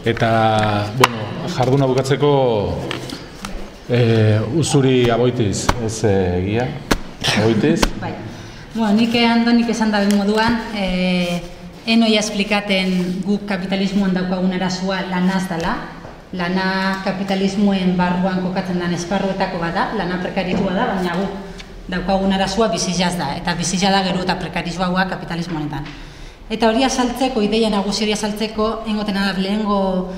Eta, bueno, jarduna bukatzeko Usuri Aboitiz, ez egia? Aboitiz? Bai. Bueno, nik Andonik esan dabe moduan, enoia esplikaten guk kapitalismoan daukagun arazoa lanaz dela. Lana kapitalismoen barruan kokatzen den esparruetako bada, lana prekaritua da, baina guk daukagun arazoa bizitaz da, eta bizitza da gero eta prekarizua kapitalismoetan. Eta hori azaltzeko, ideia nagusi hori azaltzeko, engotena da lehengo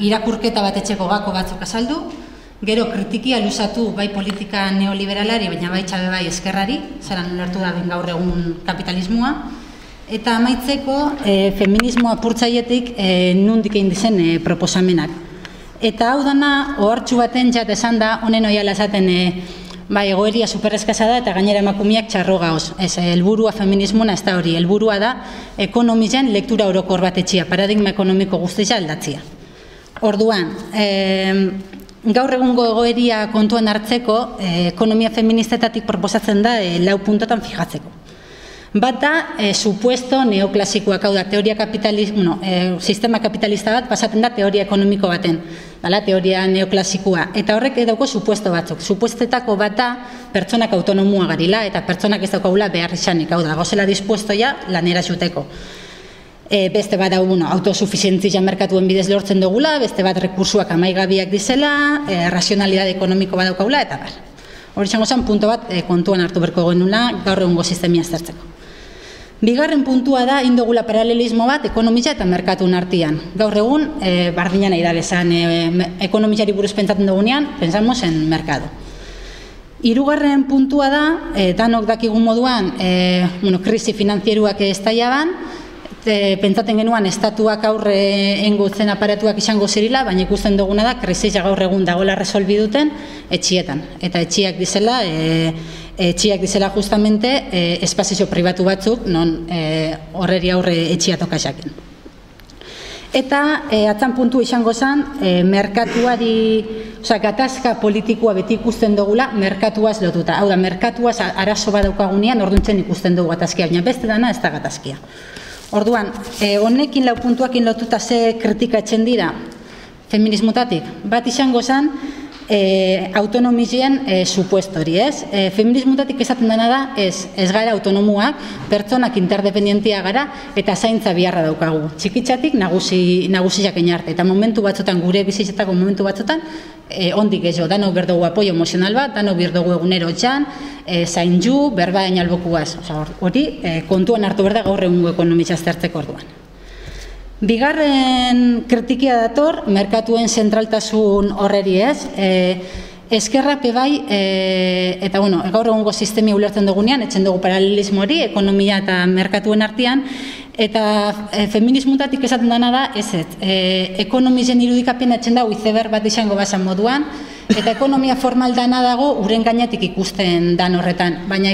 irakurketa bat etxeko gako batzuk azaldu, gero kritikia luzatu bai politika neoliberalari, baina bai txabe bai eskerrari, zelan ulertu da ben gaur egun kapitalismoa, eta amaitzeko feminismo apurtzaietik nundik egin dizen proposamenak. Eta hau dana, ohartxu baten jat esan da, honen oiala esaten egoeria superreskasa da eta gainera emakumeak txarro gaoz. Helburua feminismoa ez da hori, helburua da ekonomian lektura orokor bat etxia, paradigma ekonomiko guztia aldatzia. Orduan, gaur egungo egoeria kontuan hartzeko, ekonomia feministetatik proposatzen da 4 puntotan fijatzeko. Bat da, supuesto neoklasikoak, hau da, sistema kapitalista bat pasaten da teoria ekonomiko baten, teoria neoklasikoa. Eta horrek dauko supuesto batzuk. Supuestetako bat da, pertsonak autonomua garila, eta pertsonak ez daukagula behar izanik, hau da, gozela dispuestoia lanera juteko. Beste bat hau, autosuficientzia merkatuen bidez lortzen dugula, beste bat rekursuak amaigabiak dizela, razionalidade ekonomiko bat daukagula, eta bar. Hori txango zen, punto bat kontuan hartu berko genula, gaur egungo sistemia aztertzeko. Bigarren puntua da, indogula paralelismo bat ekonomia eta merkatuen artean. Gaur egun, bardina nahi da bezan, ekonomiari buruz pentsatzen dugunean, pensamos en merkado. Hirugarren puntua da, danok dakigun moduan, krisi finanzieruak ez taiaban, pentsaten genuan estatuak aurre engutzen aparatuak izango zirila, baina ikusten duguna da, krisisa gaur egun dagoela resolbi duten etxietan. Eta etxiak dizela justamente espazio pribatu batzuk, non horreri aurre etxia tokaxaken. Eta atzan puntu izango zen, merkatuari, gatazka politikoa beti ikusten dugula, merkatuaz lotuta. Hau da, merkatuaz arazo bat daukagunean, orduntzen ikusten dugu gatazkia, baina beste dana ez da gatazkia. Orduan, honekin 4 puntuakin lotuta ze kritika etxen dira feminismotatik. Bat izango zen, autonomizien supuestori, ez? Feminismotatik esaten dena da, ez gara autonomuak, pertsonak interdependentia gara, eta zaintza biharra daukagu. Txikitzatik nagusiak inarte, eta momentu batzotan, gure bizitzetako momentu batzotan, ondik ezo, danok berdugu apoio emozional bat, danok berdugu egunero txan, zainju, berba enalbokuaz. Hori, kontuan hartu berda gaur egungo ekonomia aztertzeko orduan. Bigarren kritikia dator, merkatuen zentraltasun horreri ez, eskerra bai, eta gaur egungo sistemia ulertzen dugunean, etxen dugu paralelismo hori, ekonomia eta merkatuen artean, eta feminismotatik esaten dena da, ekonomien irudikapen etxen dago izeber bat izango basan moduan, eta ekonomia formal dana dago uren gainetik ikusten dan horretan, baina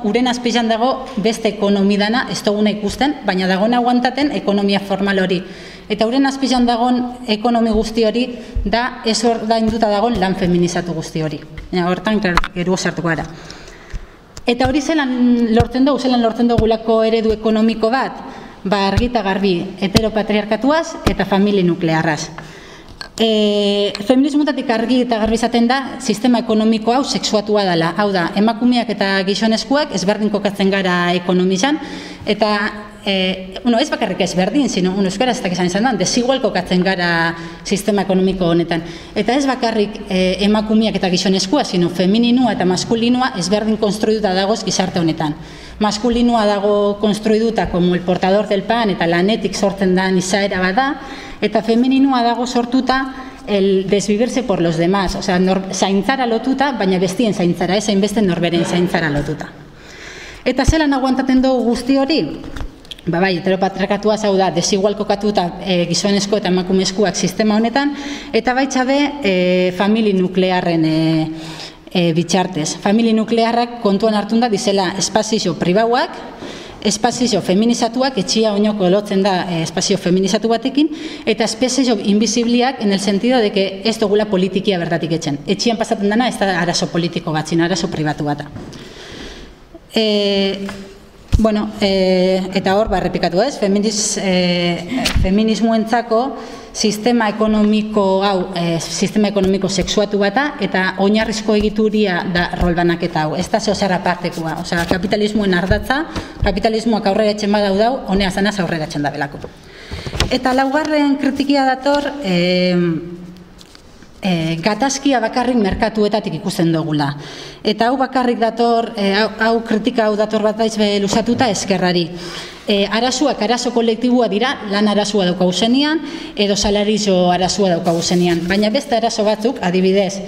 uren azpizan dago beste ekonomi dana ez duguna ikusten, baina dagoen aguantaten ekonomia formal hori. Eta uren azpizan dagoen ekonomi guzti hori da ez hor da induta dagoen lan feminizatu guzti hori. Hortan, gero sartuko gara. Eta hori zelan lortzen dugu gulako eredu ekonomiko bat, argi eta garbi heteropatriarkatuaz eta familia nuklearraz. Feminismotatik argi eta garbi izaten da sistema ekonomiko hau sexuatua dela. Hau da, emakumeak eta gizonezkoak ezberdin kokatzen gara ekonomian, eta ez bakarrik ezberdin, sino euskara ez dakizan izan da, desigual kokatzen gara sistema ekonomiko honetan. Eta ez bakarrik emakumeak eta gizonezkoa, sino femininua eta maskulinua ezberdin konstruiduta dagoz gizarte honetan. Maskulinua dago konstruiduta como el portador del pan eta lanetik sortzen da izaera bada, eta femininua dago sortuta el desvivirse por los demás, zaintzara lotuta, baina bestien zaintzara, ez hainbeste norberen zaintzara lotuta. Eta zelan aguantaten dugu guzti hori? Bai, heteropatriarkatua hau da, desigual kokatuta gizonezko eta emakumezkoak sistema honetan, eta baitzabe familia nuklearren bitxartez. Familia nuklearrak kontuan hartunda dizela espazio pribauak, espazio feminizatuak, etxia oinoko lotzen da espazio feminizatu batekin, eta espazio invisibliak en el sentido de que ez dugula politikia bertatik etxen. Etxian pasatzen dena ez da arazo politiko bat, zina arazo pribatu bata. Eta hor, errepikatu ez, feminismoentzako sistema ekonomiko hau, sistema ekonomiko sexuatu bata, eta oinarrizko egituria da rolbanaketa hau. Ez da zehozara partekoa. Osea, kapitalismoen ardatza, kapitalismoak aurrera etxen badau dau, honea zanaz aurrera etxen da belako. Eta laugarren kritikia dator, gatazkia bakarrik merkatuetatik ikusten dugula. Eta hau bakarrik dator, hau kritika hau dator bat daiz lusatuta eskerrari. Arazoak arazo kolektibua dira, lan arazoa daukagu zenian, edo salarizo arazoa daukagu zenian. Baina beste arazo batzuk, adibidez,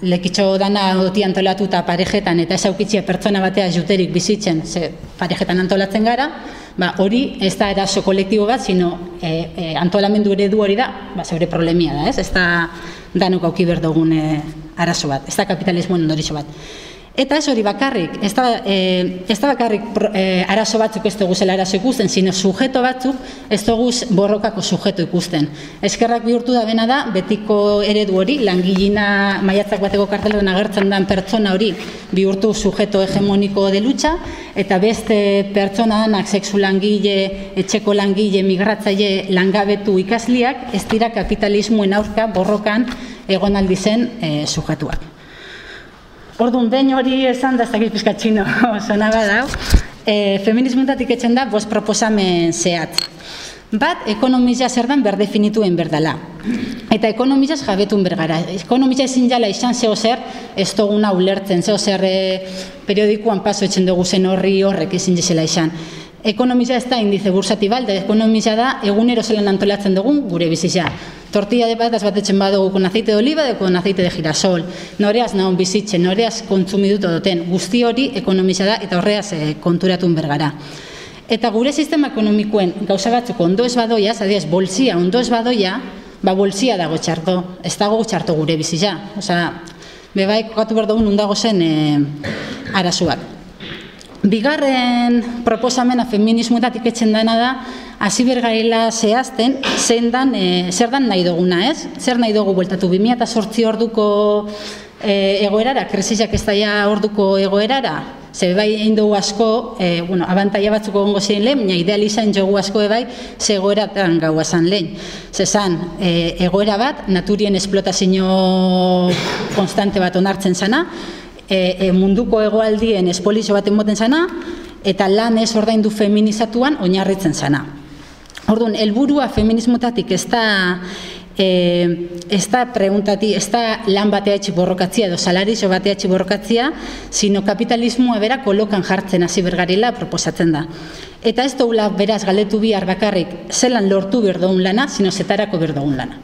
lekitxo dana doti antolatuta parejetan, eta ez aukitzia pertsona batea juterik bizitzen, ze parejetan antolatzen gara, hori ez da arazo kolektibo bat, sino antolamendu eredu hori da, zeure problemia da, ez da danok auki berdogun arazo bat, ez da kapitalismoen ondorizo bat. Eta ez hori bakarrik, ez da bakarrik arazo batzuk ez dugu zela arazo ikusten, sino sujeto batzuk ez dugu borrokako sujeto ikusten. Eskerrak bihurtu da bena da, betiko eredu hori, langilina maiatzak bateko karteletan agertzen den pertsona hori bihurtu sujeto hegemoniko de lucha, eta beste pertsona danak sexu langile, etxeko langile, migratzaile, langabetu ikasliak, ez dira kapitalismoen aurka borrokan egon aldizen sujetuak. Orduan, behin hori esan da ez dakit pizkatxino zona badau, feminismoetatik etxen da 5 proposamen zehatz. Bat, ekonomia zer dan berdefinituen berdala. Eta ekonomia jabetun bergara. Ekonomia ezin jala izan zeo zer ez duguna ulertzen, zeo zer periodikoan paso etxen dugu zen horrek ezin jezela izan. Ekonomia ez da indize bursatibal, da ekonomia da egunero zelan antolatzen dugun gure bizitza. Tortilla de patatas bat etxen badugu con aceite de oliva edo con aceite de girasol. Noreaz nahon bizitzen, noreaz kontsumiduto duten. Guzti hori ekonomia da eta horreaz konturatun bergara. Eta gure sistema ekonomikoen gauza batzuk ondo ez badoia, zadiaz, bolzia ondo ez badoia, bolzia dago txarto, ez dago txarto gure bizitza. Osa, bebaik kokatu behar dugun undago zen arazoak. Bigarren proposamena feminismoetatik etxen dena da, hasi bergarela zehazten, zer dan nahi duguna, ez? Zer nahi dugu bueltatu 2008 orduko egoerara, krisiak ez daia orduko egoerara, ze bai egin dugu asko, abantaia batzuk egongo ziren lehen, baina idealizan jogu asko ebai, ze egoeratan gaua zan lehen. Zezan, egoera bat, naturien esplotazio konstante bat onartzen zana, munduko egoaldien espolizio baten moten zana, eta lan ez ordaindu feminizatuan oinarritzen zana. Orduan, helburua feminismotatik ez da lan batea etxi borrokatzia edo salarizo batea etxi borrokatzia, sino kapitalismoa bera kolokan jartzen hasi bergarela proposatzen da. Eta ez doula beraz galdetu bihar bakarrik zelan lortu berdogun lana, sino zetarako berdogun lana.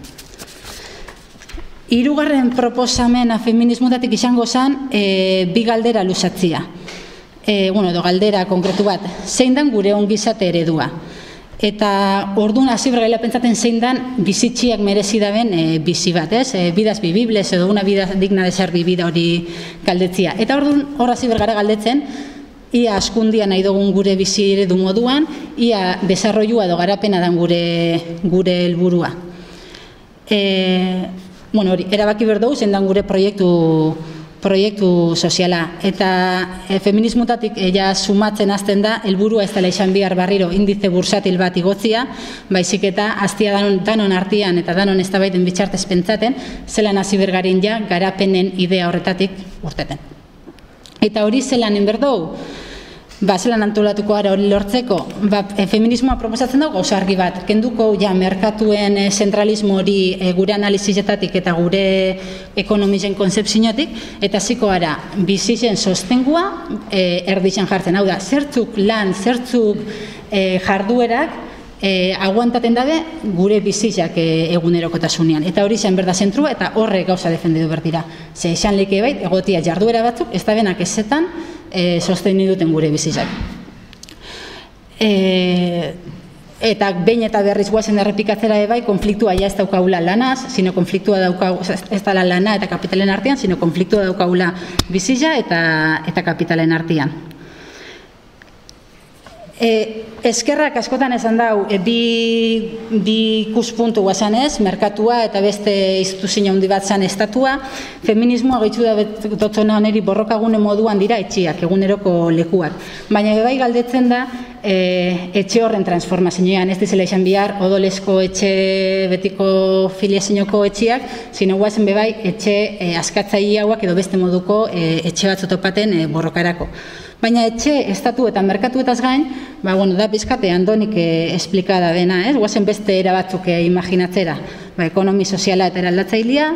Hirugarren proposamena feminismotatik izango zen, bi galdera luzatzia. Edo galdera konkretu bat, zein dan gure ongizate eredua. Eta orduan hasi bergaila pentsaten zein dan bizitxiak merezi daben bizi bat, ez? Vidas vivibles edo una vida digna de ser vivida hori galdetzia. Eta orduan hor hasi bergara galdetzen, ia askundia nahi dugun gure bizi eredu moduan, ia desarrollua edo garapena dan gure helburua. Hori, erabaki berdugu zein dan gure proiektu soziala. Eta feminismotatik sumatzen hasten da, helburua ez dela izan bihar barriro indize bursatil bat igotzia, baizik eta aztia danon artian eta danon eztabaiden bitxartez pentsaten, zelan hasi bergarin ja garapenen idea horretatik urteten. Eta hori zelan enberdugu? Zelan antolatuko gara hori lortzeko, feminismoa proposatzen dugu oso argi bat, kenduko merkatuen zentralismo hori gure analizizetatik eta gure ekonomisen konzepziotik, eta ziko gara bizitzen sostengua erdizan jartzen. Hau da, zertzuk lan, zertzuk jarduerak aguantaten dabe gure bizitzak egunerokotasunean. Eta hori izan berda zentrua eta horre gauza defendidu berdira. Ze izan leke bait, egotia jarduera batzuk, ez da benak ezetan sosteni duten gure bizitzak. Eta behin eta berriz guazen errepikatzera bai, konfliktua ja ez daukagula lanaz, sino konfliktua daukagula, ez da lana eta kapitalen artean, sino konfliktua daukagula bizitza eta kapitalen artean. Eskerrak askotan esan dau, bi ikuspuntu guazan ez, merkatua eta beste instituzio handi bat zan estatua, feminismoa gaitzu da dotona oneri borrokagune moduan dira etxiak, eguneroko lekuak. Baina bai galdetzen da, etxe horren transformazioan, ez dizela izan bihar, odolesko etxe betiko filiazinoko etxiak, zino guazen bebai etxe askatzaile hauak edo beste moduko etxe bat zotopaten borrokarako. Baina etxe, estatu eta merkatuetaz gain, da pizkate Andonik esplikada dena, guazen beste era batzuk imaginatzera. Ekonomi soziala eta eraldatzailea,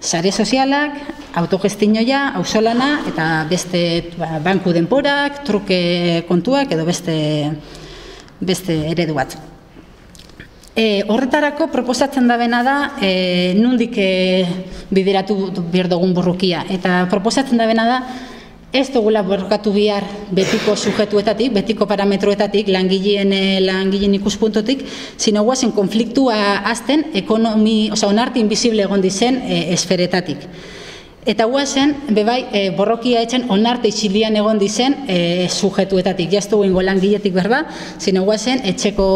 sare sozialak, autogestinoia, ausolana eta beste banku denporak, truke kontuak edo beste eredu batzuk. Horretarako proposatzen da bena da, nundik bideratu behar dugun burrukia. Eta proposatzen da bena da, ez dugula borrokatu bihar betiko sujetuetatik, betiko parametroetatik, langileen ikuspuntotik, sino guazen konfliktua azten onarti invisible egon dizen esferetatik. Eta guazen, bebai, borrokia etxen onarte isilian egon dizen sujetuetatik. Jaztu guingo langiletik berba, sino guazen etxeko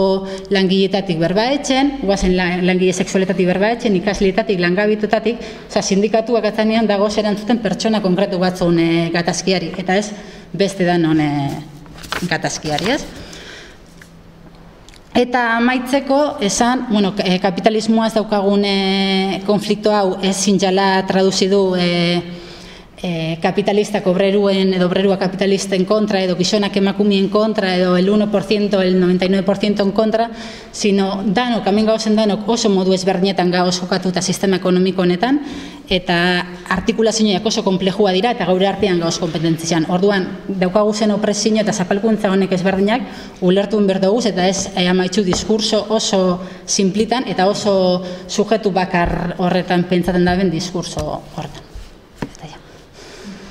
langiletatik berba etxen, guazen langile sexualetatik berba etxen, ikaslietatik, langabituetatik, sindikatuak atzanean dago erantzuten pertsona konkretu batzun gatazkiari, eta ez beste dan gatazkiari, ez? Eta amaitzeko, esan, kapitalismoaz daukagun konflikto hau ez zintzala traduzidu kapitalistak obreruen edo obrerua kapitalisten kontra edo gizonak emakumien kontra edo el 1%, el 99% en kontra, sino danok, hemen gauzen danok oso modu ezberdinetan gauz jokatuta sistema ekonomiko honetan, eta artikulazioak oso komplejua dira eta gaur artean gauz kompetentzian. Orduan, daukagu zen opresio eta zapalkuntza honek ezberdinak ulertu berdoguz eta ez amaitzu diskurso oso simplitan eta oso sujetu bakar horretan pentsatzen daben diskurso horretan.